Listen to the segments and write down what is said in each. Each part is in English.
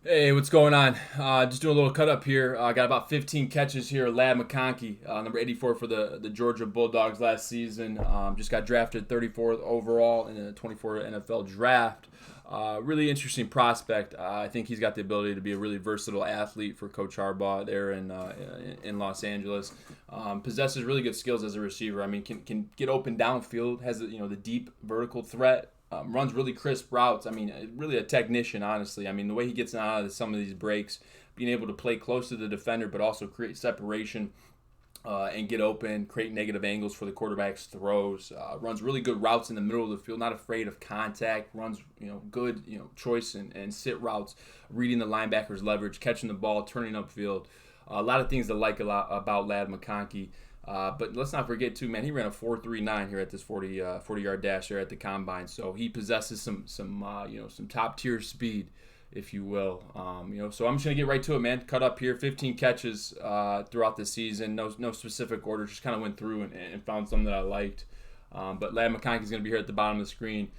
Hey, what's going on? Just doing a little cut up here. Got about 15 catches here. Ladd McConkey, number 84 for the Georgia Bulldogs last season. Just got drafted 34th overall in the 24 NFL draft. Really interesting prospect. I think he's got the ability to be a really versatile athlete for Coach Harbaugh there in Los Angeles. Possesses really good skills as a receiver. I mean, can get open downfield. Has the deep vertical threat. Runs really crisp routes. I mean, really a technician, honestly. I mean, the way he gets out of some of these breaks, being able to play close to the defender, but also create separation and get open, create negative angles for the quarterback's throws. Runs really good routes in the middle of the field, not afraid of contact. Runs, good, choice and sit routes, reading the linebacker's leverage, catching the ball, turning upfield. A lot of things to like a lot about Ladd McConkey. But let's not forget too, man. He ran a 4.39 here at this 40-yard dash there at the combine. So he possesses some top tier speed, if you will. So I'm just gonna get right to it, man. Cut up here, 15 catches throughout the season. No specific order. Just kind of went through and found some that I liked. But Ladd McConkey is gonna be here at the bottom of the screen.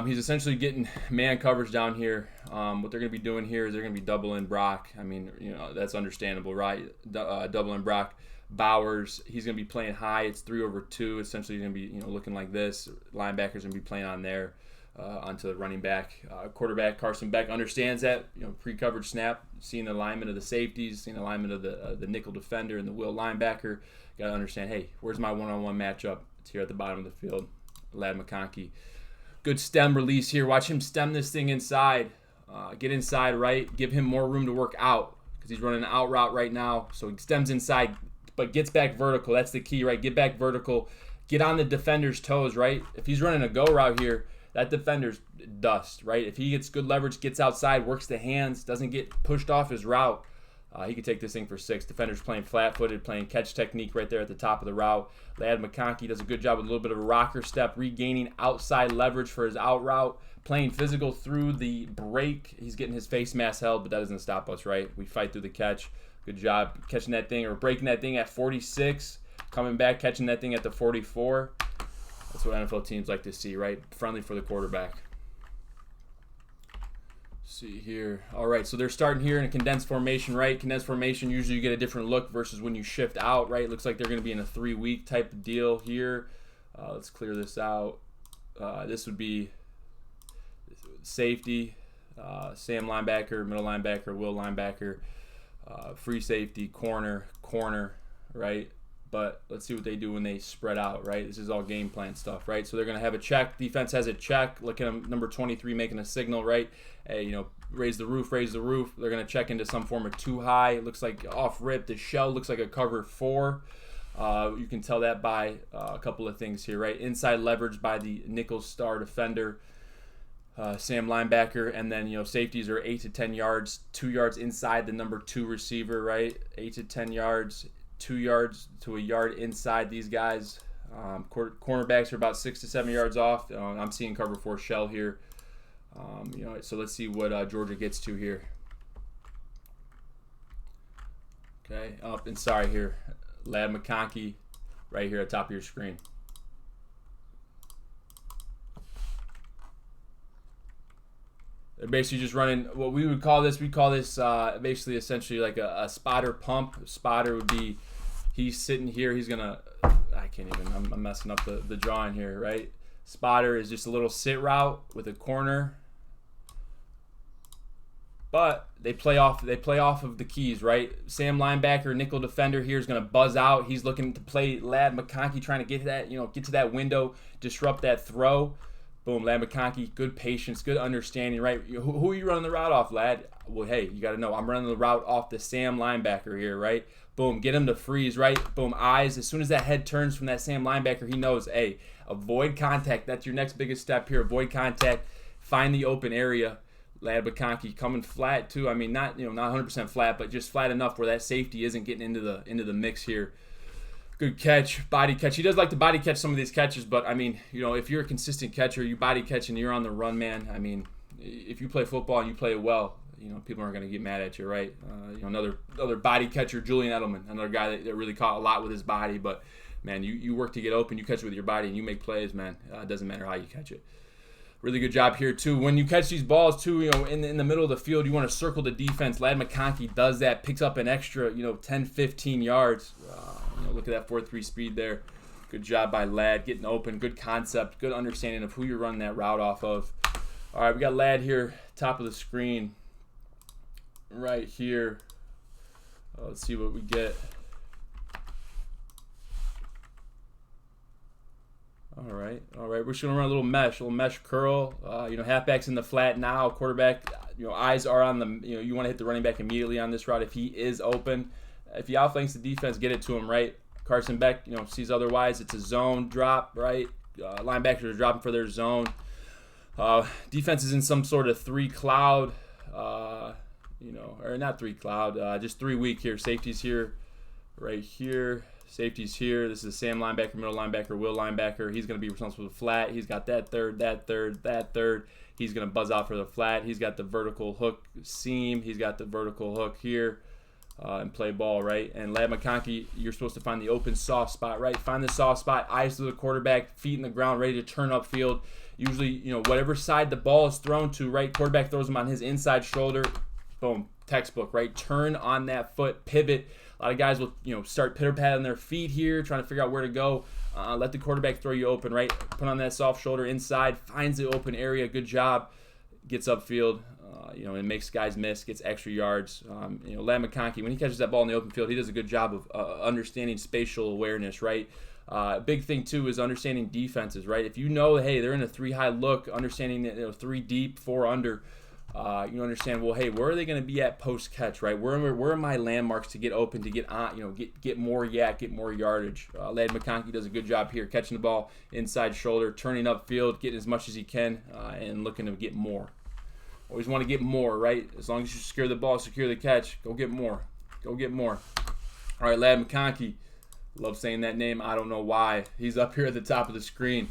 He's essentially getting man coverage down here. What they're going to be doing here is they're going to be doubling Brock. I mean, that's understandable, right? Doubling Brock. Bowers, he's going to be playing high. It's 3/2. Essentially, he's going to be looking like this. Linebackers going to be playing on there onto the running back. Quarterback Carson Beck understands that. Pre-coverage snap, seeing the alignment of the safeties, seeing the alignment of the nickel defender and the will linebacker. Got to understand, hey, where's my one-on-one matchup? It's here at the bottom of the field. Ladd McConkey. Good stem release here. Watch him stem this thing inside. Get inside, right? Give him more room to work out because he's running an out route right now. So he stems inside, but gets back vertical. That's the key, right? Get back vertical. Get on the defender's toes, right? If he's running a go route here, that defender's dust, right? If he gets good leverage, gets outside, works the hands, doesn't get pushed off his route, he could take this thing for 6. Defender's playing flat-footed, playing catch technique right there at the top of the route. Ladd McConkey does a good job with a little bit of a rocker step, regaining outside leverage for his out route, playing physical through the break. He's getting his face mask held, but that doesn't stop us, right? We fight through the catch. Good job catching that thing or breaking that thing at 46, coming back, catching that thing at the 44. That's what NFL teams like to see, right? Friendly for the quarterback. See here. All right, so they're starting here in a condensed formation, right? Condensed formation, usually you get a different look versus when you shift out, right? Looks like they're going to be in a 3-week type of deal here. Let's clear this out. This would be safety, Sam linebacker, middle linebacker, will linebacker, free safety, corner, right? But let's see what they do when they spread out, right? This is all game plan stuff, right? So they're going to have a check. Defense has a check. Look at him, number 23 making a signal, right? Hey, raise the roof. They're going to check into some form of too high. It looks like off rip. The shell looks like a cover 4. You can tell that by a couple of things here, right? Inside leverage by the nickel star defender, Sam linebacker, and then safeties are 8 to 10 yards, 2 yards inside the number 2 receiver, right? 8 to 10 yards. 2 yards to a yard inside these guys. Cornerbacks are about 6 to 7 yards off. I'm seeing cover 4 shell here. So let's see what Georgia gets to here. Okay, up and sorry here. Ladd McConkey right here at the top of your screen. They're basically just running what we would call this. We call this basically essentially like a spotter pump. Spotter would be he's sitting here. He's gonna I'm messing up the drawing here, right? Spotter is just a little sit route with a corner, but they play off of the keys, right? Sam linebacker, nickel defender here is gonna buzz out. He's looking to play Ladd McConkey, trying to get to that window, disrupt that throw. Boom, Ladd McConkey, good patience, good understanding, right? Who are you running the route off, Ladd? Well, hey, you got to know, I'm running the route off the Sam linebacker here, right? Boom, get him to freeze, right? Boom, eyes. As soon as that head turns from that Sam linebacker, he knows, hey, avoid contact. That's your next biggest step here. Avoid contact. Find the open area. Ladd McConkey coming flat, too. I mean, not 100% flat, but just flat enough where that safety isn't getting into the mix here. Good catch, body catch. He does like to body catch some of these catches, but I mean, if you're a consistent catcher, you body catch and you're on the run, man. I mean, if you play football and you play it well, people aren't going to get mad at you, right? Another body catcher, Julian Edelman, another guy that really caught a lot with his body, but man, you work to get open, you catch it with your body, and you make plays, man. It doesn't matter how you catch it. Really good job here too. When you catch these balls too, in the middle of the field, you want to circle the defense. Ladd McConkey does that, picks up an extra, 10, 15 yards. Look at that 4.3 speed there. Good job by Ladd, getting open. Good concept, good understanding of who you're running that route off of. All right, we got Ladd here, top of the screen, right here. Let's see what we get. All right. We're just gonna run a little mesh curl. Halfback's in the flat now. Quarterback, eyes are on the. You want to hit the running back immediately on this route if he is open. If he outflanks the defense, get it to him, right? Carson Beck, sees otherwise. It's a zone drop, right? Linebackers are dropping for their zone. Defense is in some sort of 3 cloud, or not 3 cloud, just 3 weak here. Safety's here, right here. Safety's here. This is Sam linebacker, middle linebacker, Will linebacker. He's going to be responsible for the flat. He's got that third. He's going to buzz out for the flat. He's got the vertical hook seam. He's got the vertical hook here and play ball, right? And Ladd McConkey, you're supposed to find the open soft spot, right? Find the soft spot, eyes to the quarterback, feet in the ground, ready to turn upfield. Usually, whatever side the ball is thrown to, right? Quarterback throws him on his inside shoulder. Boom, textbook, right? Turn on that foot, pivot. A lot of guys will, start pitter-patting their feet here, trying to figure out where to go. Let the quarterback throw you open, right? Put on that soft shoulder inside, finds the open area. Good job. Gets upfield, and makes guys miss, gets extra yards. Ladd McConkey, when he catches that ball in the open field, he does a good job of understanding spatial awareness, right? Big thing, too, is understanding defenses, right? If you know, hey, they're in a 3-high look, understanding that 3 deep, 4 under, you understand, well, hey, where are they going to be at post catch, right? Where are my landmarks to get open, to get on, get more yak, get more yardage? Ladd McConkey does a good job here, catching the ball inside shoulder, turning upfield, getting as much as he can, and looking to get more. Always want to get more, right? As long as you secure the ball, secure the catch, go get more. Go get more. All right, Ladd McConkey. Love saying that name. I don't know why. He's up here at the top of the screen.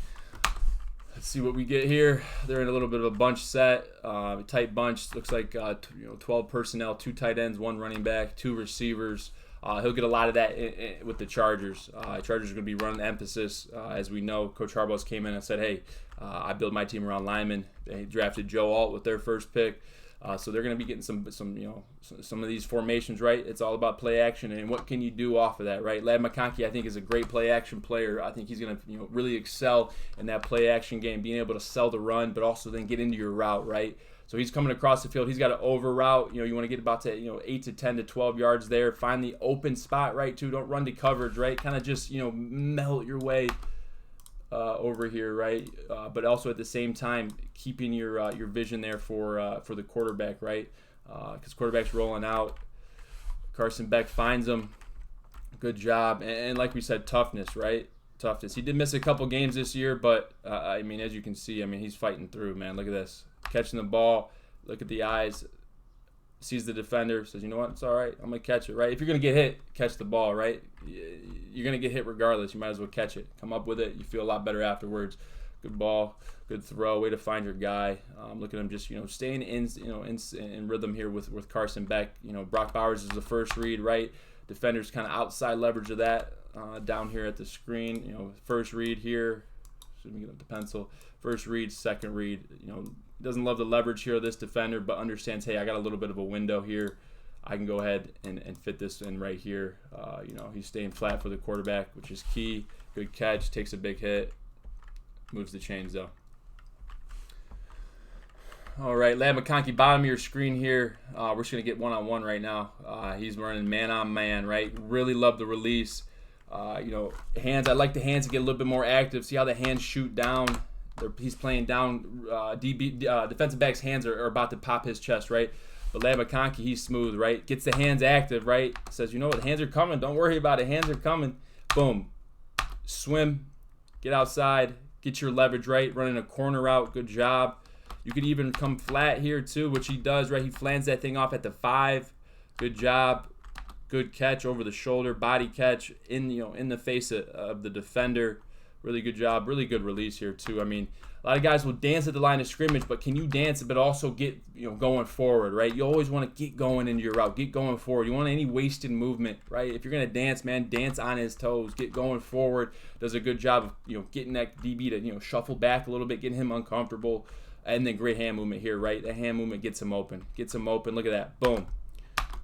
Let's see what we get here. They're in a little bit of a bunch set, tight bunch. Looks like 12 personnel, 2 tight ends, 1 running back, 2 receivers. He'll get a lot of that with the Chargers. Chargers are going to be running emphasis. As we know, Coach Harbaugh's came in and said, hey, I build my team around linemen. They drafted Joe Alt with their first pick. So they're going to be getting some of these formations, right? It's all about play action and what can you do off of that, right? Ladd McConkey, I think, is a great play action player. I think he's going to really excel in that play action game, being able to sell the run, but also then get into your route, right? So he's coming across the field. He's got an over route. You want to get about to 8 to 10 to 12 yards there. Find the open spot, right? Too. Don't run to coverage, right? Kind of just melt your way over here, right? But also at the same time, keeping your vision there for the quarterback, right? Because quarterback's rolling out. Carson Beck finds him. Good job. And like we said, toughness, right? Toughness. He did miss a couple games this year, but as you can see, he's fighting through, man. Look at this. Catching the ball. Look at the eyes. Sees the defender. Says, you know what? It's all right. I'm going to catch it, right? If you're going to get hit, catch the ball, right? You're going to get hit regardless. You might as well catch it. Come up with it. You feel a lot better afterwards. Good ball. Good throw. Way to find your guy. Look at him just, staying in rhythm here with Carson Beck. Brock Bowers is the first read, right? Defender's kind of outside leverage of that down here at the screen. First read here. Let me get up the pencil. First read, second read. Doesn't love the leverage here of this defender, but understands, hey, I got a little bit of a window here. I can go ahead and fit this in right here. He's staying flat for the quarterback, which is key. Good catch, takes a big hit, moves the chains though. All right, Ladd McConkey, bottom of your screen here. We're just going to get one-on-one right now. He's running man-on-man, right? Really love the release. Hands, I like the hands to get a little bit more active. See how the hands shoot down. He's playing down. Defensive back's hands are about to pop his chest, right? But Ladd McConkey, he's smooth, right? Gets the hands active, right? Says, you know what, the hands are coming. Don't worry about it. Hands are coming. Boom. Swim. Get outside. Get your leverage, right? Running a corner route. Good job. You could even come flat here, too, which he does, right? He flans that thing off at the 5. Good job. Good catch over the shoulder. Body catch in the face of the defender. Really good job. Really good release here, too. A lot of guys will dance at the line of scrimmage, but can you dance but also get going forward, right? You always want to get going into your route, get going forward. You want any wasted movement, right? If you're gonna dance, man, dance on his toes, get going forward. Does a good job of getting that DB to shuffle back a little bit, getting him uncomfortable, and then great hand movement here, right? That hand movement gets him open, Look at that, boom.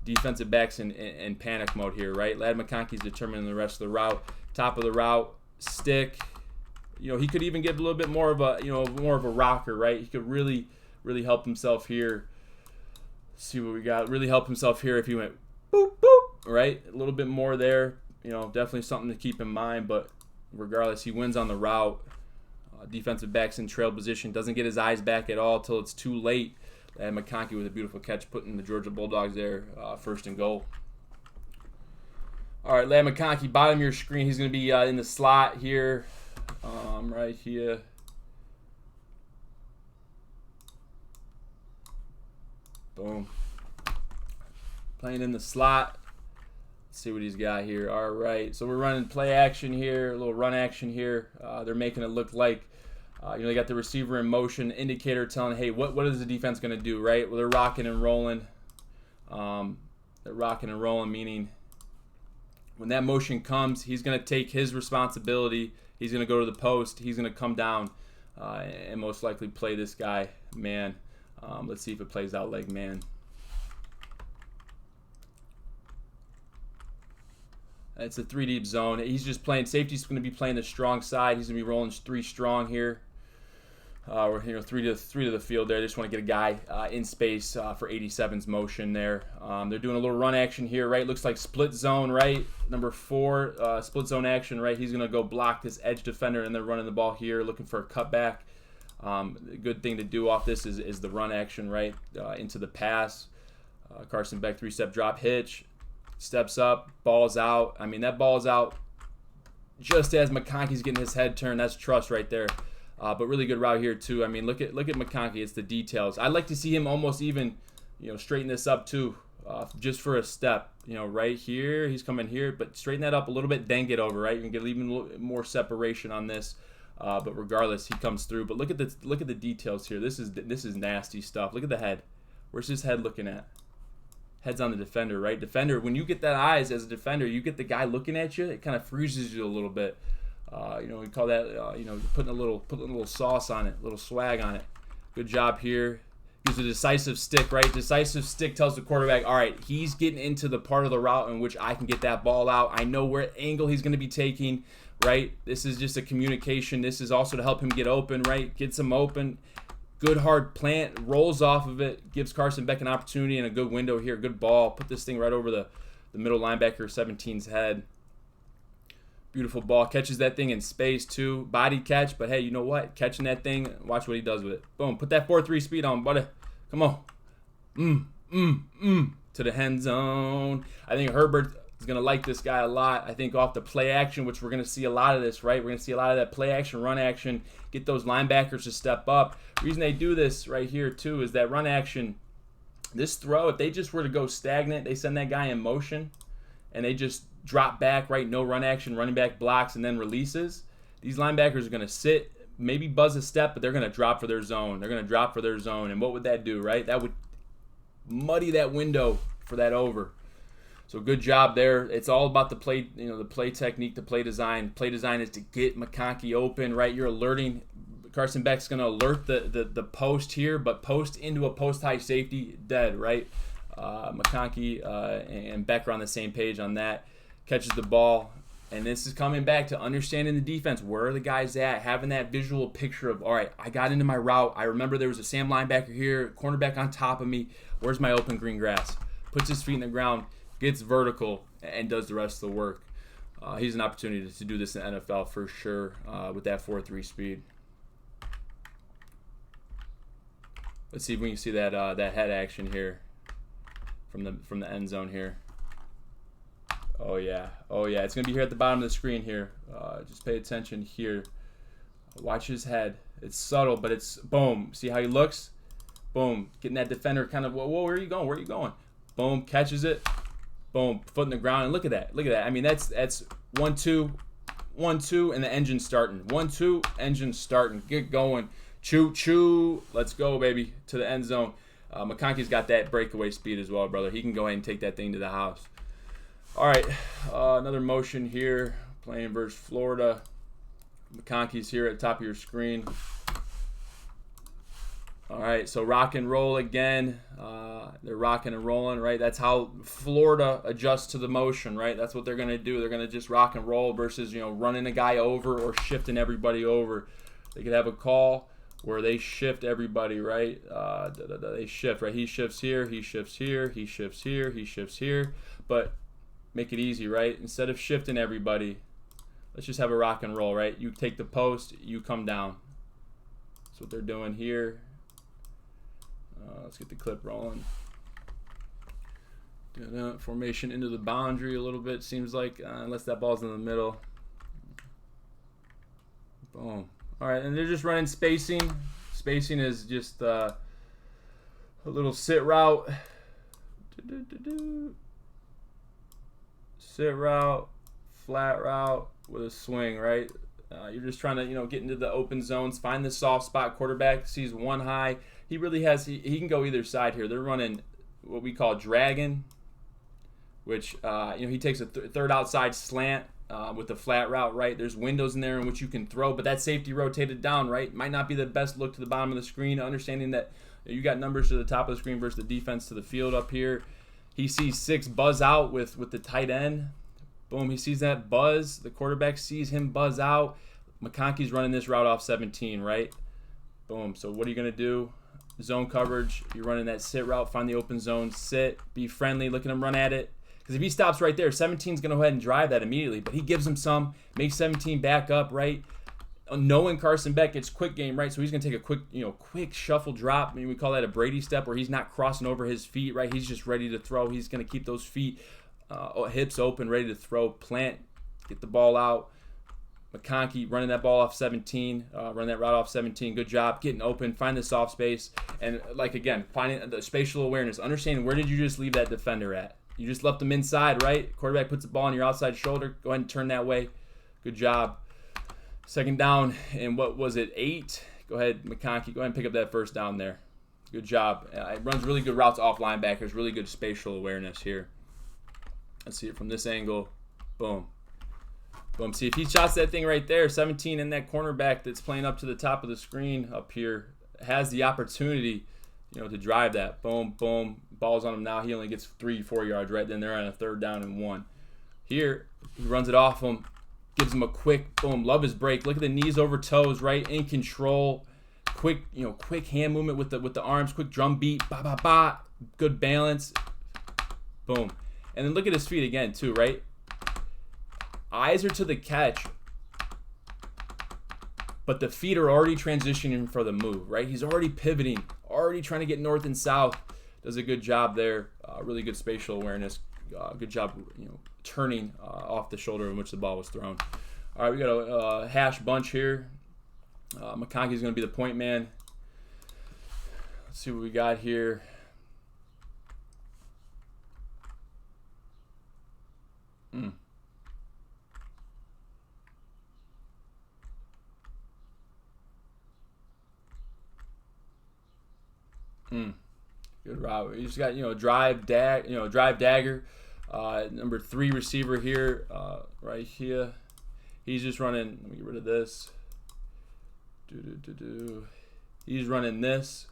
Defensive backs in panic mode here, right? Ladd McConkey's determining the rest of the route. Top of the route, stick. He could even give a little bit more of a rocker, right? He could really help himself here. Let's see what we got. Really help himself here if he went boop boop, right? A little bit more there. Definitely something to keep in mind. But regardless, he wins on the route. Defensive backs in trail position, doesn't get his eyes back at all till it's too late. And McConkey with a beautiful catch, putting the Georgia Bulldogs there, 1st and goal. All right, Ladd McConkey, bottom of your screen. He's going to be in the slot here, right here. Boom. Playing in the slot. Let's see what he's got here. All right, so we're running play action here, a little run action here. They're making it look like they got the receiver in motion, indicator telling, hey, what is the defense going to do, right? Well, they're rocking and rolling. Meaning when that motion comes, he's going to take his responsibility. He's going to go to the post. He's going to come down and most likely play this guy man. Let's see if it plays out like man. It's a 3-deep zone. He's just playing. Safety's going to be playing the strong side. He's going to be rolling 3 strong here. We're 3 to the field there. They just want to get a guy in space for 87's motion there. They're doing a little run action here, right? Looks like split zone, right? Number 4, split zone action, right? He's going to go block this edge defender, and they're running the ball here, looking for a cutback. The good thing to do off this is the run action, right? Into the pass. Carson Beck 3-step drop hitch. Steps up, ball's out. I mean, that ball's out just as McConkey's getting his head turned. That's trust right there. But really good route here too. I mean, look at McConkey. It's the details. I'd like to see him almost even, straighten this up too, just for a step. Right here, he's coming here, but straighten that up a little bit, then get over. Right, you can get even a little more separation on this. But regardless, he comes through. But look at the details here. This is nasty stuff. Look at the head. Where's his head looking at? Head's on the defender, right? Defender, when you get that eyes as a defender, you get the guy looking at you, it kind of freezes you a little bit. We call that, putting a little sauce on it, a little swag on it. Good job here. Use a decisive stick, right? Decisive stick tells the quarterback, all right, he's getting into the part of the route in which I can get that ball out. I know where angle he's going to be taking, right? This is just a communication. This is also to help him get open, right? Gets him open. Good hard plant, rolls off of it, gives Carson Beck an opportunity and a good window here. Good ball. Put this thing right over the middle linebacker 17's head. Beautiful ball. Catches that thing in space too. Body catch, but hey, you know what? Catching that thing, watch what he does with it. Boom. Put that 4-3 speed on, buddy. Come on. To the end zone. I think Herbert is going to like this guy a lot. I think off the play action, which we're going to see a lot of this, right? We're going to see a lot of that play action, run action, get those linebackers to step up. The reason they do this right here, too, is that run action, this throw, if they just were to go stagnant, they send that guy in motion, and they just drop back, right? No run action, running back blocks, and then releases. These linebackers are going to sit, maybe buzz a step, but they're going to drop for their zone. And what would that do, right? That would muddy that window for that over. So good job there. It's all about the play, the play technique, the play design. Play design is to get McConkey open, right? You're alerting. Carson Beck's going to alert the post here, but post into a post-high safety, dead, right? McConkey and Beck are on the same page on that. Catches the ball. And this is coming back to understanding the defense. Where are the guys at? Having that visual picture of, all right, I got into my route. I remember there was a Sam linebacker here, cornerback on top of me. Where's my open green grass? Puts his feet in the ground, gets vertical, and does the rest of the work. He's an opportunity to do this in the NFL for sure with that 4-3 speed. Let's see if we can see that head action here from the end zone here. Oh yeah. It's gonna be here at the bottom of the screen here. Just pay attention here. Watch his head. It's subtle, but it's boom. See how he looks? Boom. Getting that defender kind of. Whoa, where are you going? Where are you going? Boom. Catches it. Boom. Foot in the ground. And look at that. I mean, that's 1-2, 1-2, and the engine's starting. 1-2, engine starting. Get going. Choo. Let's go, baby, to the end zone. McConkey's got that breakaway speed as well, brother. He can go ahead and take that thing to the house. All right, another motion here, playing versus Florida. McConkey's here at the top of your screen. All right, so rock and roll again. They're rocking and rolling, right? That's how Florida adjusts to the motion, right? That's what they're going to do. They're going to just rock and roll versus, running a guy over or shifting everybody over. They could have a call where they shift everybody, right? They shift, right? He shifts here, he shifts here, he shifts here, he shifts here. But make it easy, right? Instead of shifting everybody, let's just have a rock and roll, right? You take the post, you come down. That's what they're doing here. Let's get the clip rolling. Formation into the boundary a little bit, seems like, unless that ball's in the middle. Boom. All right, and they're just running spacing. Spacing is just a little sit route. Sit route, flat route with a swing, right? You're just trying to, get into the open zones, find the soft spot. Quarterback sees one high. He really has, he can go either side here. They're running what we call dragon, which, he takes a third outside slant with the flat route, right? There's windows in there in which you can throw, but that safety rotated down, right? Might not be the best look to the bottom of the screen, understanding that you got numbers to the top of the screen versus the defense to the field up here. He sees 6 buzz out with the tight end. Boom, he sees that buzz. The quarterback sees him buzz out. McConkey's running this route off 17, right? Boom, so what are you going to do? Zone coverage, you're running that sit route, find the open zone, sit, be friendly, look at him run at it. Because if he stops right there, 17's going to go ahead and drive that immediately. But he gives him some, makes 17 back up, right? Knowing Carson Beck, it's quick game, right? So he's going to take a quick shuffle drop. I mean, we call that a Brady step, where he's not crossing over his feet, right? He's just ready to throw. He's going to keep those feet, hips open, ready to throw, plant, get the ball out. McConkey running that ball off 17, running that route off 17. Good job getting open, find the soft space, and again, finding the spatial awareness, understanding where did you just leave that defender at. You just left them inside, right? Quarterback puts the ball on your outside shoulder. Go ahead and turn that way. Good job. Second down, and what was it, 8? Go ahead, McConkey. Go ahead and pick up that first down there. Good job. It runs really good routes off linebackers. Really good spatial awareness here. Let's see it from this angle. Boom. Boom. See, if he shots that thing right there, 17, and that cornerback that's playing up to the top of the screen up here has the opportunity, to drive that. Boom, boom. Ball's on him now. He only gets 3-4 yards right then. They're on a 3rd down and 1. Here, he runs it off him, gives him a quick, boom, love his break. Look at the knees over toes, right? In control. Quick, quick hand movement with the arms, quick drum beat. Ba, ba, ba. Good balance. Boom. And then look at his feet again, too, right? Eyes are to the catch, but the feet are already transitioning for the move, right? He's already pivoting, already trying to get north and south. Does a good job there. Really good spatial awareness. Good job, turning off the shoulder in which the ball was thrown. All right, we got a hash bunch here. McConkey's going to be the point man. Let's see what we got here. Good route. You just got drive dagger. Number 3 receiver here, right here. He's just running. Let me get rid of this. He's running this.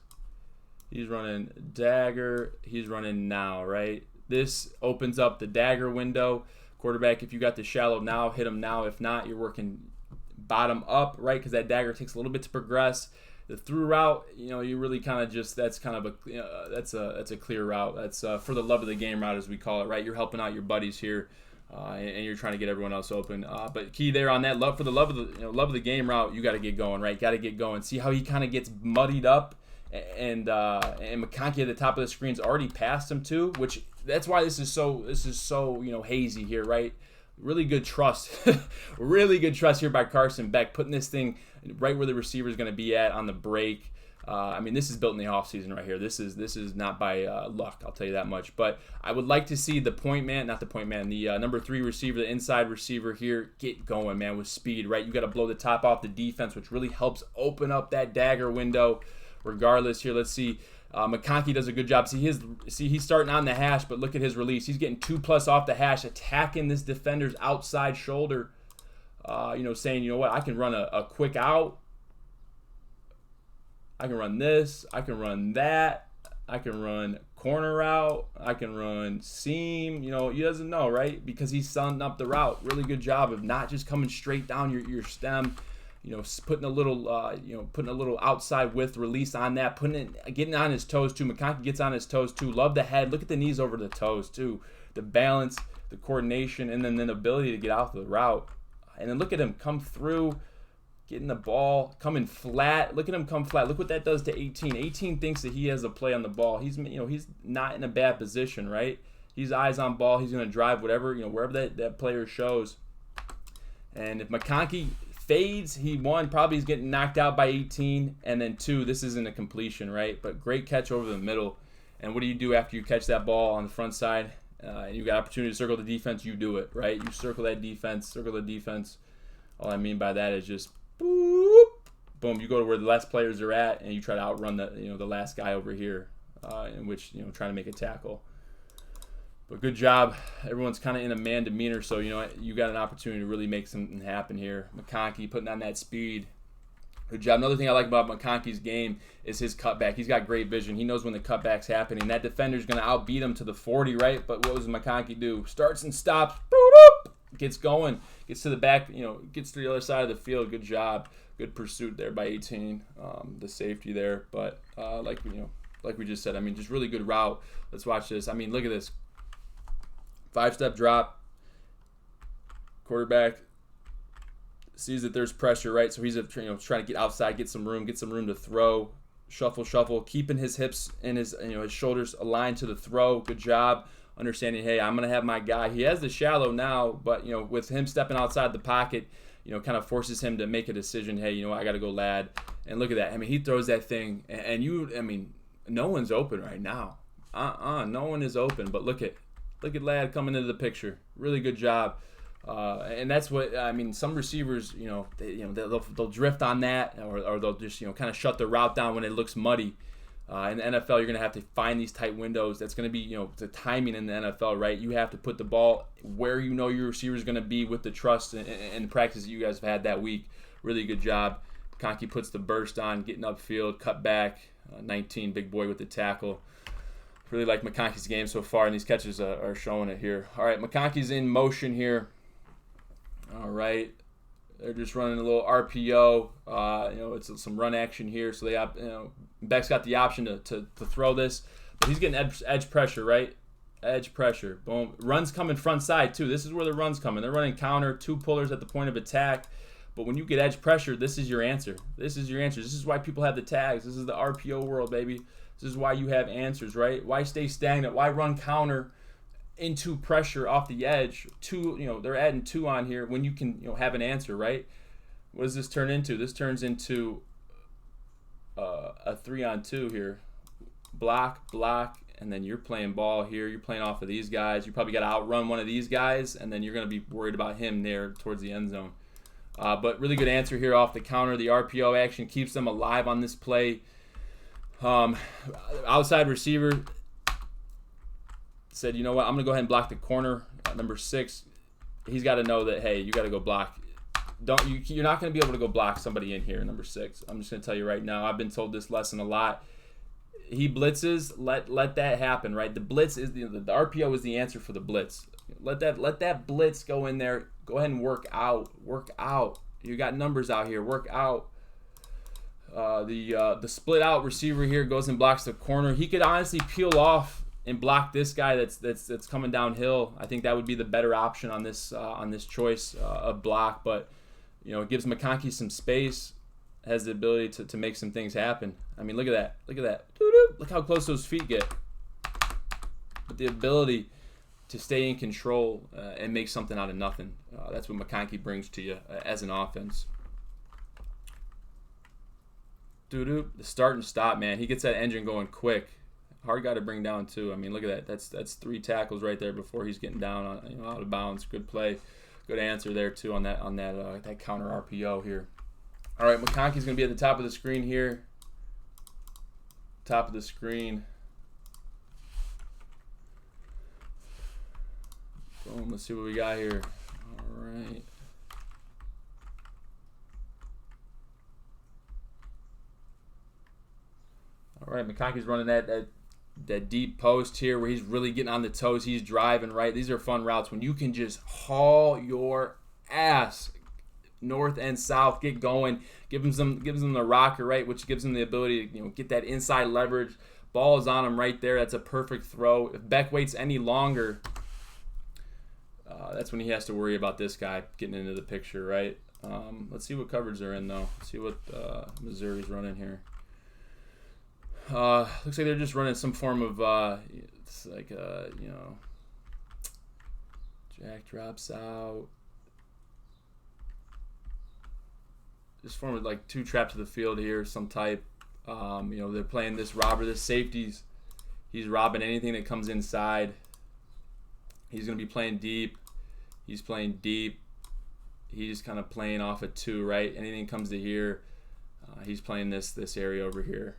He's running dagger. He's running now, right? This opens up the dagger window. Quarterback, if you got the shallow now, hit him now. If not, you're working bottom up, right? Because that dagger takes a little bit to progress. The through route, you really kind of just, that's kind of that's a clear route. That's for the love of the game route, as we call it, right? You're helping out your buddies here, and you're trying to get everyone else open. But key there on that love of the game route, you got to get going, right? Got to get going. See how he kind of gets muddied up, and McConkey at the top of the screen's already passed him too, which that's why this is so hazy here, right? Really good trust. Really good trust here by Carson Beck, putting this thing right where the receiver is going to be at on the break. I mean, this is built in the offseason right here. This is not by luck, I'll tell you that much. But I would like to see the the number 3 receiver, the inside receiver here, get going, man, with speed, right? You got to blow the top off the defense, which really helps open up that dagger window. Regardless, here, let's see. McConkey does a good job. See, he's starting on the hash, but look at his release. He's getting 2+ off the hash, attacking this defender's outside shoulder. Saying, you know what, I can run a quick out. I can run this. I can run that. I can run corner out. I can run seam. He doesn't know, right? Because he's sunning up the route. Really good job of not just coming straight down your stem. Putting a little outside width release on that, getting on his toes too. McConkey gets on his toes too. Love the head. Look at the knees over the toes too. The balance, the coordination, and then the ability to get out the route. And then look at him come through, getting the ball, coming flat. Look at him come flat. Look what that does to 18. 18 thinks that he has a play on the ball. He's not in a bad position, right? He's eyes on ball. He's going to drive wherever that player shows. And if McConkey fades, probably he's getting knocked out by 18, and then 2, this isn't a completion, right? But great catch over the middle. And what do you do after you catch that ball on the front side? And you got opportunity to circle the defense, you do it, right? You circle the defense. All I mean by that is just boop, boom. You go to where the last players are at, and you try to outrun the last guy over here, in which trying to make a tackle. But good job. Everyone's kind of in a man demeanor, so you got an opportunity to really make something happen here. McConkey putting on that speed. Good job. Another thing I like about McConkey's game is his cutback. He's got great vision. He knows when the cutback's happening. That defender's going to outbeat him to the 40, right? But what does McConkey do? Starts and stops. Gets going. Gets to the back. Gets to the other side of the field. Good job. Good pursuit there by 18. The safety there. But like we just said, I mean, just really good route. Let's watch this. I mean, look at this. 5-step drop. Quarterback sees that there's pressure, right? So he's trying to get outside, get some room to throw. Shuffle, keeping his hips and his shoulders aligned to the throw. Good job. Understanding, hey, I'm gonna have my guy. He has the shallow now, but with him stepping outside the pocket, kind of forces him to make a decision. Hey, I got to go, Ladd. And look at that. I mean, he throws that thing, and no one's open right now. No one is open. But look at Ladd coming into the picture. Really good job. And that's what some receivers, they'll drift on that, or they'll just kind of shut the route down when it looks muddy. In the NFL, you're going to have to find these tight windows. That's going to be the timing in the NFL, right? You have to put the ball where your receiver is going to be with the trust and the practice that you guys have had that week. Really good job. McConkey puts the burst on, getting upfield, cut back. 19, big boy with the tackle. Really like McConkey's game so far, and these catches are showing it here. All right, McConkey's in motion here. All right, they're just running a little RPO. It's some run action here, so they Beck's got the option to throw this, but he's getting edge pressure, right? Edge pressure. Boom. Runs coming front side too. This is where the runs coming. They're running counter, 2 pullers at the point of attack. But when you get edge pressure, this is your answer. This is why people have the tags. This is the RPO world, baby. This is why you have answers, right? Why stay stagnant? Why run counter into pressure off the edge? 2, they're adding 2 on here when you can, have an answer, right? What does this turn into? This turns into a 3-on-2 here. Block, and then you're playing ball here. You're playing off of these guys. You probably got to outrun one of these guys, and then you're going to be worried about him there towards the end zone. But really good answer here off the counter. The RPO action keeps them alive on this play. Outside receiver said, you know what, I'm going to go ahead and block the corner. Number 6, he's got to know that, hey, you got to go block. You're not going to be able to go block somebody in here, number 6. I'm just going to tell you right now. I've been told this lesson a lot. He blitzes, let that happen, right? The blitz is the RPO is the answer for the blitz. Let that blitz go in there. Go ahead and work out. You got numbers out here. Work out. The split out receiver here goes and blocks the corner. He could honestly peel off and block this guy that's coming downhill. I think that would be the better option on this choice of block. But it gives McConkey some space. Has the ability to make some things happen. I mean, look at that. Look how close those feet get. But the ability to stay in control and make something out of nothing. That's what McConkey brings to you as an offense. The start and stop, man. He gets that engine going quick. Hard guy to bring down too. I mean, look at that. That's 3 tackles right there before he's getting down on, out of bounds. Good play, good answer there too on that counter RPO here. All right, McConkey's gonna be at the top of the screen here. Top of the screen. Boom. Let's see what we got here. All right. All right, McConkey's running that deep post here where he's really getting on the toes. He's driving, right? These are fun routes when you can just haul your ass north and south, get going, gives them the rocker, right, which gives them the ability to get that inside leverage. Ball is on him right there. That's a perfect throw. If Beck waits any longer, that's when he has to worry about this guy getting into the picture, right? Let's see what coverage they're in, though. Let's see what Missouri's running here. Looks like they're just running some form of, it's like, Jack drops out. Just form of like 2 traps to the field here, some type. They're playing this robber, this safeties. He's robbing anything that comes inside. He's going to be playing deep. He's playing deep. He's kind of playing off of 2, right? Anything comes to here, he's playing this area over here.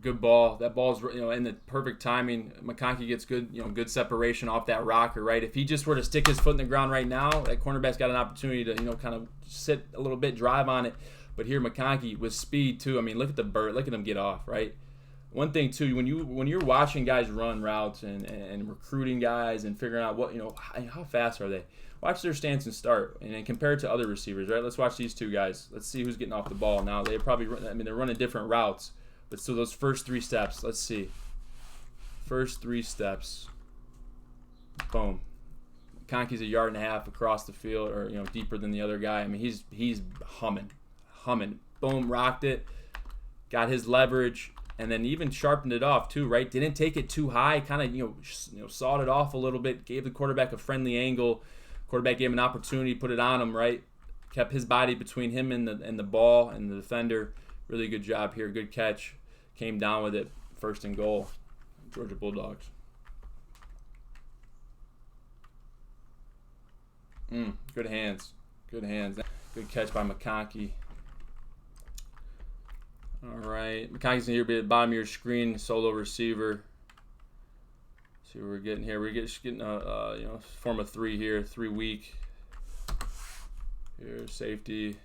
Good ball. That ball's in the perfect timing. McConkey gets good separation off that rocker, right? If he just were to stick his foot in the ground right now, that cornerback's got an opportunity to kind of sit a little bit, drive on it. But here McConkey with speed too. I mean, look at the bird. Look at him get off, right? One thing too, when you're watching guys run routes and recruiting guys and figuring out how fast are they, watch their stance and start and compare it to other receivers, right? Let's watch these 2 guys. Let's see who's getting off the ball now. They're running different routes. But so those first 3 steps, let's see. First 3 steps. Boom. McConkey's 1.5 yards across the field, or deeper than the other guy. I mean, he's humming. Boom, rocked it. Got his leverage, and then even sharpened it off too, right? Didn't take it too high. Kind of sawed it off a little bit. Gave the quarterback a friendly angle. Quarterback gave him an opportunity, put it on him, right? Kept his body between him and the ball and the defender. Really good job here. Good catch. Came down with it. 1st and goal. Georgia Bulldogs. Good hands. Good hands. Good catch by McConkey. All right. McConkey's here be at the bottom of your screen. Solo receiver. See what we're getting here. We're getting a form of 3 here. 3 weak. Here, safety.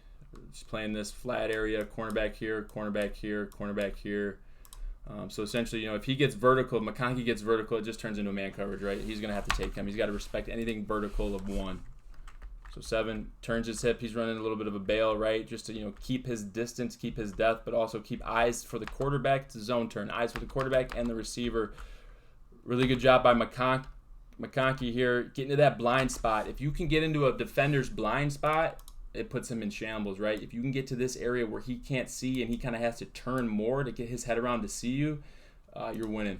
Just playing this flat area, cornerback here, cornerback here, cornerback here. So essentially, if he gets vertical, McConkey gets vertical, it just turns into a man coverage, right? He's going to have to take him. He's got to respect anything vertical of 1. So 7, turns his hip. He's running a little bit of a bail, right? Just to, keep his distance, keep his depth, but also keep eyes for the quarterback. It's a zone turn. Eyes for the quarterback and the receiver. Really good job by McConkey here. Getting to that blind spot. If you can get into a defender's blind spot, it puts him in shambles, right? If you can get to this area where he can't see and he kind of has to turn more to get his head around to see you, you're winning.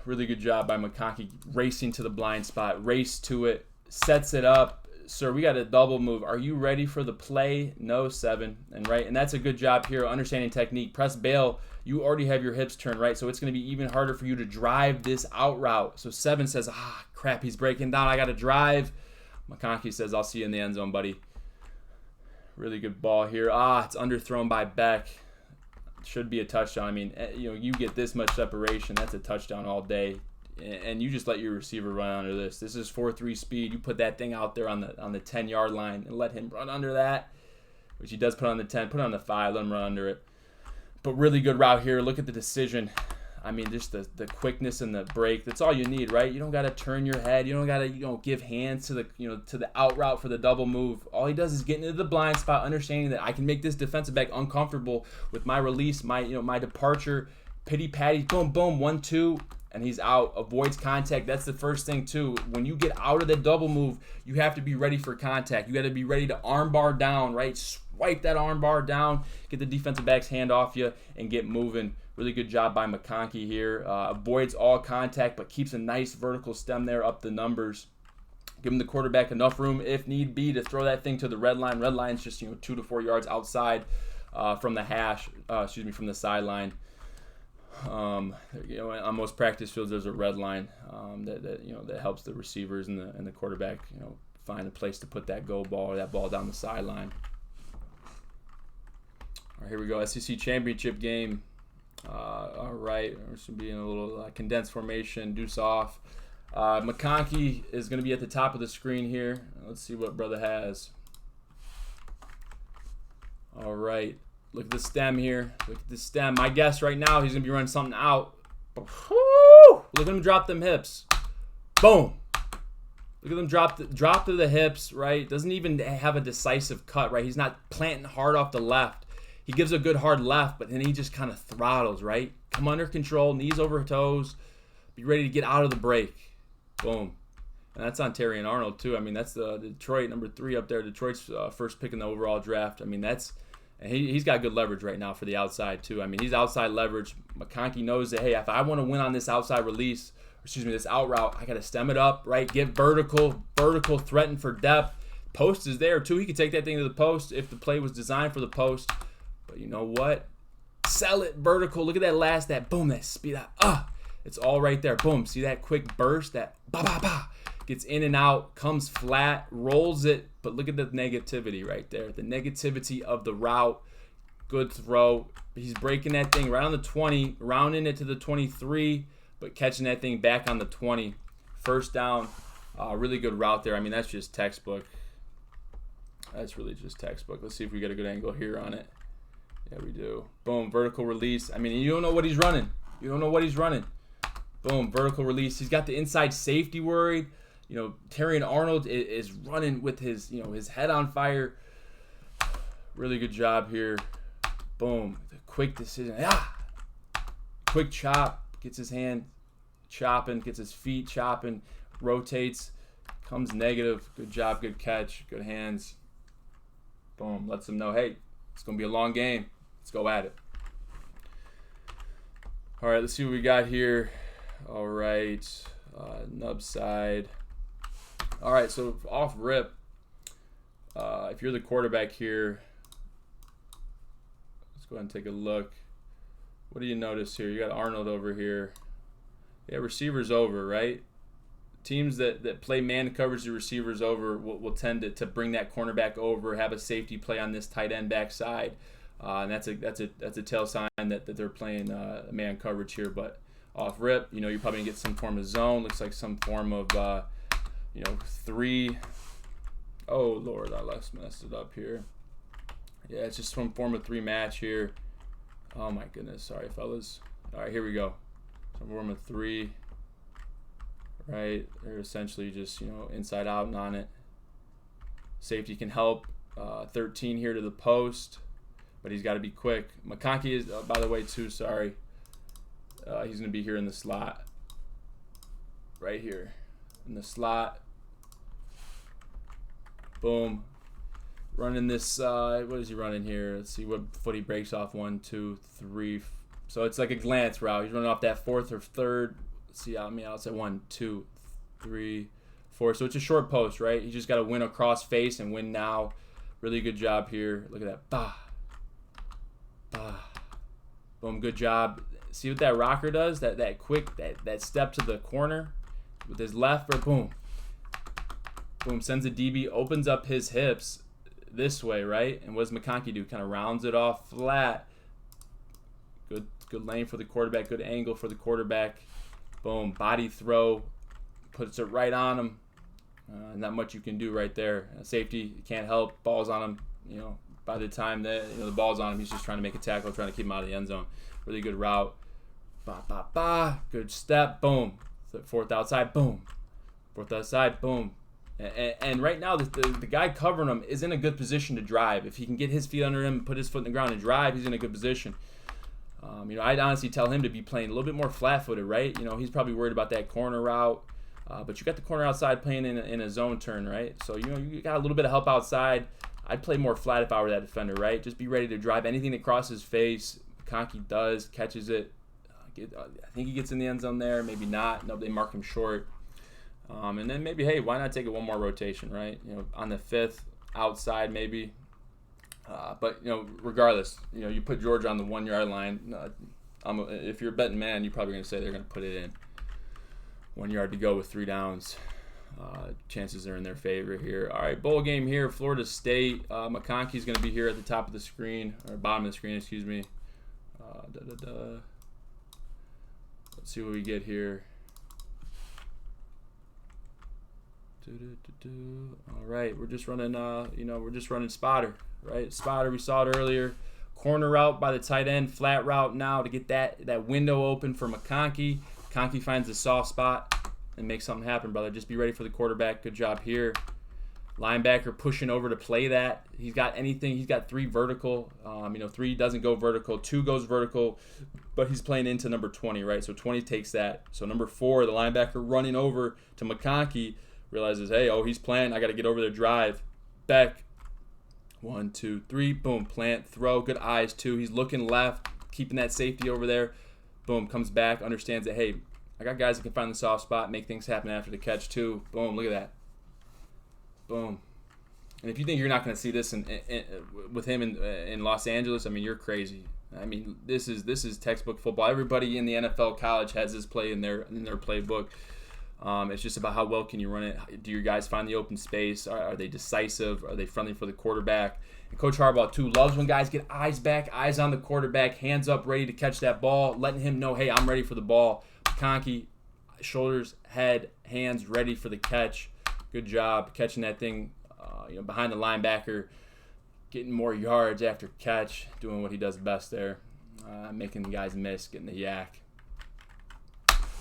Really good job by McConkey racing to the blind spot, race to it, sets it up. Sir, we got a double move. Are you ready for the play? No, 7. And that's a good job here, understanding technique. Press bail. You already have your hips turned, right? So it's going to be even harder for you to drive this out route. So 7 says, crap, he's breaking down. I got to drive. McConkey says, I'll see you in the end zone, buddy. Really good ball here. It's underthrown by Beck. Should be a touchdown. I mean, you get this much separation, that's a touchdown all day. And you just let your receiver run under this. This is 4.3 speed. You put that thing out there on the 10-yard line and let him run under that, which he does put on the 10. Put it on the 5. Let him run under it. But really good route here. Look at the decision. I mean, just the quickness and the break. That's all you need, right? You don't got to turn your head. You don't got to give hands to the out route for the double move. All he does is get into the blind spot, understanding that I can make this defensive back uncomfortable with my release, my departure, pity patty, boom, boom, 1-2, and he's out. Avoids contact. That's the first thing too. When you get out of the double move, you have to be ready for contact. You got to be ready to arm bar down, right? Swipe that arm bar down, get the defensive back's hand off you, and get moving. Really good job by McConkey here. Avoids all contact, but keeps a nice vertical stem there up the numbers. Giving the quarterback enough room, if need be, to throw that thing to the red line. Red line's just 2 to 4 yards outside from the hash. From the sideline. On most practice fields, there's a red line that helps the receivers and the quarterback find a place to put that go ball or that ball down the sideline. All right, here we go. SEC championship game. All right, we're going to be in a little condensed formation. Deuce off. McConkey is going to be at the top of the screen here. Let's see what brother has. All right. Look at the stem here. Look at the stem. My guess right now, he's going to be running something out. Woo! Look at him drop them hips. Boom. Look at him drop to the hips, right? Doesn't even have a decisive cut, right? He's not planting hard off the left. He gives a good hard left, but then he just kind of throttles, right? Come under control, knees over toes. Be ready to get out of the break. Boom. And that's on Terry and Arnold, too. I mean, that's the Detroit, number 3 up there. Detroit's first pick in the overall draft. I mean, and he's got good leverage right now for the outside, too. I mean, he's outside leverage. McConkey knows that, hey, if I want to win on this outside release, this out route, I got to stem it up, right? Get vertical, threaten for depth. Post is there, too. He could take that thing to the post if the play was designed for the post. But you know what? Sell it vertical. Look at that boom, that speed. It's all right there. Boom. See that quick burst? That ba-ba-ba. Gets in and out, comes flat, rolls it. But look at the negativity right there. The negativity of the route. Good throw. He's breaking that thing right on the 20, rounding it to the 23, but catching that thing back on the 20. First down. Really good route there. I mean, that's just textbook. That's really just textbook. Let's see if we get a good angle here on it. Yeah, we do. Boom, vertical release. I mean, you don't know what he's running. Boom, vertical release. He's got the inside safety worried. Terry and Arnold is running with his head on fire. Really good job here. Boom, the quick decision. Quick chop. Gets his hand chopping. Gets his feet chopping. Rotates. Comes negative. Good job. Good catch. Good hands. Boom. Lets them know, hey, it's going to be a long game. Let's go at it. All right, let's see what we got here. All right, nub side. All right, so off rip, if you're the quarterback here, let's go ahead and take a look. What do you notice here? You got Arnold over here. Yeah, receivers over, right? Teams that play man coverage the receivers over will tend to bring that cornerback over, have a safety play on this tight end backside. And that's a tell sign that they're playing man coverage here. But off rip, you're probably gonna get some form of zone. Looks like some form of 3. Oh Lord, I messed it up here. Yeah, it's just some form of 3 match here. Oh my goodness, sorry fellas. All right, here we go. Some form of 3. Right, they're essentially just inside out and on it. Safety can help. 13 here to the post. But he's got to be quick. McConkey is, by the way, too, sorry. He's going to be here in the slot. Right here. In the slot. Boom. Running this, what is he running here? Let's see what foot he breaks off. 1, 2, 3. So it's like a glance route. He's running off that 4th or 3rd. Let's see, I'll say 1, 2, 3, 4. So it's a short post, right? He just got to win across face and win now. Really good job here. Look at that. Bah. Boom, good job. See what that rocker does? That quick, that step to the corner with his left, or boom. Boom, sends a DB, opens up his hips this way, right? And what does McConkey do? Kind of rounds it off flat. Good lane for the quarterback, good angle for the quarterback. Boom, body throw, puts it right on him. Not much you can do right there. Safety can't help, ball's on him, by the time that the ball's on him, he's just trying to make a tackle, trying to keep him out of the end zone. Really good route. Good step. Boom. 4th outside. Boom. 4th outside. Boom. And right now, the guy covering him is in a good position to drive. If he can get his feet under him, put his foot in the ground and drive, he's in a good position. I'd honestly tell him to be playing a little bit more flat-footed, right? He's probably worried about that corner route. But you got the corner outside playing in a zone turn, right? So, you got a little bit of help outside. I'd play more flat if I were that defender, right? Just be ready to drive anything that crosses face, McConkey does, catches it. I think he gets in the end zone there, maybe not. No, they mark him short. And then maybe, hey, why not take it one more rotation, right? On the 5th, outside maybe. But, regardless, you put Georgia on the 1-yard line. If you're a betting man, you're probably going to say they're going to put it in. 1 yard to go with 3 downs. Chances are in their favor here. All right, bowl game here, Florida State. McConkey's going to be here at the top of the screen, or bottom of the screen, excuse me. Let's see what we get here. All right, we're just running, we're just running spotter, right? Spotter, we saw it earlier. Corner route by the tight end, flat route now to get that window open for McConkey. McConkey finds the soft spot and makes something happen, brother. Just be ready for the quarterback. Good job here. Linebacker pushing over to play that. He's got anything. He's got 3 vertical. 3 doesn't go vertical. 2 goes vertical, but he's playing into number 20, right? So 20 takes that. So number 4, the linebacker running over to McConkey, realizes, hey, he's playing. I got to get over there, drive. Back. 1, 2, 3. Boom. Plant. Throw. Good eyes, too. He's looking left, keeping that safety over there. Boom. Comes back. Understands that, hey, I got guys that can find the soft spot, make things happen after the catch, too. Boom. Look at that. Boom. And if you think you're not going to see this with him in Los Angeles, I mean, you're crazy. I mean, this is textbook football. Everybody in the NFL college has this play in their playbook. It's just about how well can you run it. Do your guys find the open space? Are they decisive? Are they friendly for the quarterback? And Coach Harbaugh, too, loves when guys get eyes back, eyes on the quarterback, hands up, ready to catch that ball, letting him know, hey, I'm ready for the ball. McConkey, shoulders, head, hands ready for the catch. Good job catching that thing behind the linebacker, getting more yards after catch, doing what he does best there, making the guys miss, getting the yak.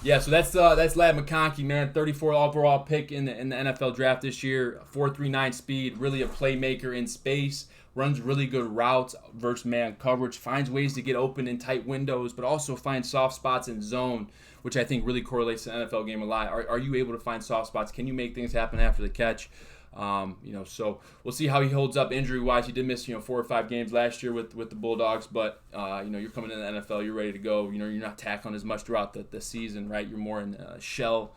Yeah, so that's Ladd McConkey, man. 34 overall pick in the NFL draft this year. 4.39 speed, really a playmaker in space. Runs really good routes versus man coverage. Finds ways to get open in tight windows, but also finds soft spots in zone, which I think really correlates to the NFL game a lot. Are you able to find soft spots? Can you make things happen after the catch? So we'll see how he holds up injury-wise. He did miss, 4 or 5 games last year with the Bulldogs, but, you're coming into the NFL, you're ready to go. You're not tackling as much throughout the season, right? You're more in shell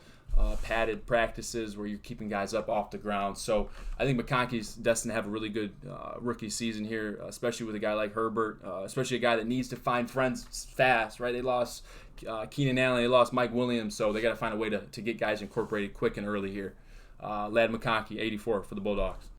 padded practices where you're keeping guys up off the ground. So I think McConkey's destined to have a really good rookie season here, especially with a guy like Herbert, especially a guy that needs to find friends fast, right? They lost Keenan Allen, they lost Mike Williams, so they got to find a way to get guys incorporated quick and early here. Ladd McConkey, 84 for the Bulldogs.